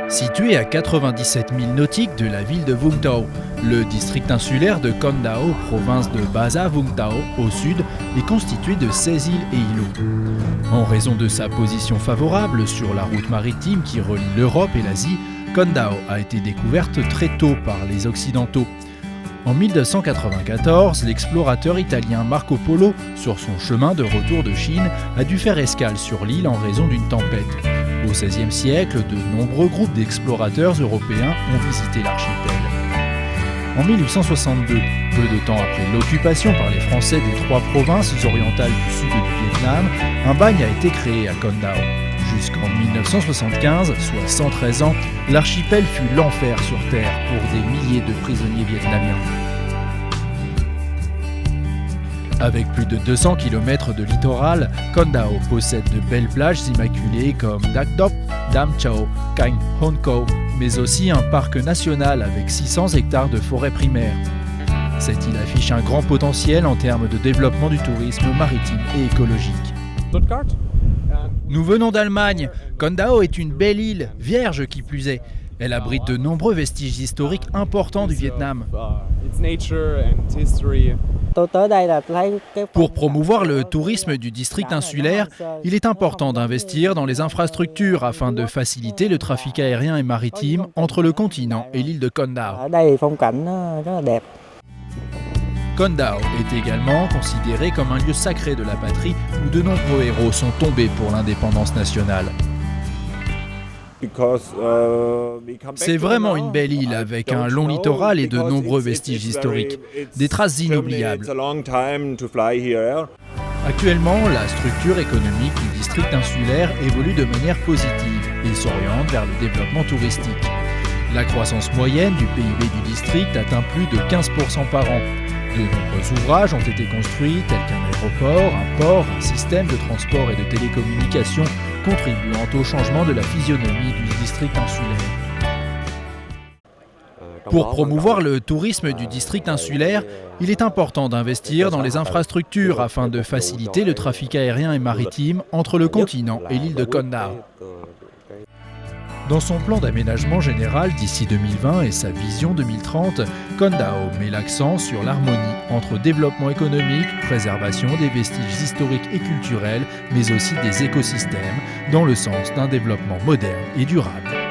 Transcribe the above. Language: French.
Situé à 97 milles nautiques de la ville de Vung Tau, le district insulaire de Kon Dao, province de Basa Vung Tau, au sud, est constitué de 16 îles et îlots. En raison de sa position favorable sur la route maritime qui relie l'Europe et l'Asie, Kon Dao a été découverte très tôt par les Occidentaux. En 1294, l'explorateur italien Marco Polo, sur son chemin de retour de Chine, a dû faire escale sur l'île en raison d'une tempête. Au XVIe siècle, de nombreux groupes d'explorateurs européens ont visité l'archipel. En 1862, peu de temps après l'occupation par les Français des 3 provinces orientales du sud du Vietnam, un bagne a été créé à Kon Dao. Jusqu'en 1975, soit 113 ans, l'archipel fut l'enfer sur Terre pour des milliers de prisonniers vietnamiens. Avec plus de 200 km de littoral, Kon Dao possède de belles plages immaculées comme Dak Dop, Dam Chao, Canh Hon Co, mais aussi un parc national avec 600 hectares de forêt primaire. Cette île affiche un grand potentiel en termes de développement du tourisme maritime et écologique. Nous venons d'Allemagne. Kon Dao est une belle île, vierge qui plus est. Elle abrite de nombreux vestiges historiques importants du Vietnam. Pour promouvoir le tourisme du district insulaire, il est important d'investir dans les infrastructures afin de faciliter le trafic aérien et maritime entre le continent et l'île de Kon Dao. Kon Dao est également considéré comme un lieu sacré de la patrie où de nombreux héros sont tombés pour l'indépendance nationale. C'est vraiment une belle île avec un long littoral et de nombreux vestiges historiques, des traces inoubliables. Actuellement, la structure économique du district insulaire évolue de manière positive et s'oriente vers le développement touristique. La croissance moyenne du PIB du district atteint plus de 15% par an. De nombreux ouvrages ont été construits, tels qu'un aéroport, un port, un système de transport et de télécommunications, contribuant au changement de la physionomie du district insulaire. Pour promouvoir le tourisme du district insulaire, il est important d'investir dans les infrastructures afin de faciliter le trafic aérien et maritime entre le continent et l'île de Kon Dao. Dans son plan d'aménagement général d'ici 2020 et sa vision 2030, Kon Dao met l'accent sur l'harmonie entre développement économique, préservation des vestiges historiques et culturels, mais aussi des écosystèmes, dans le sens d'un développement moderne et durable.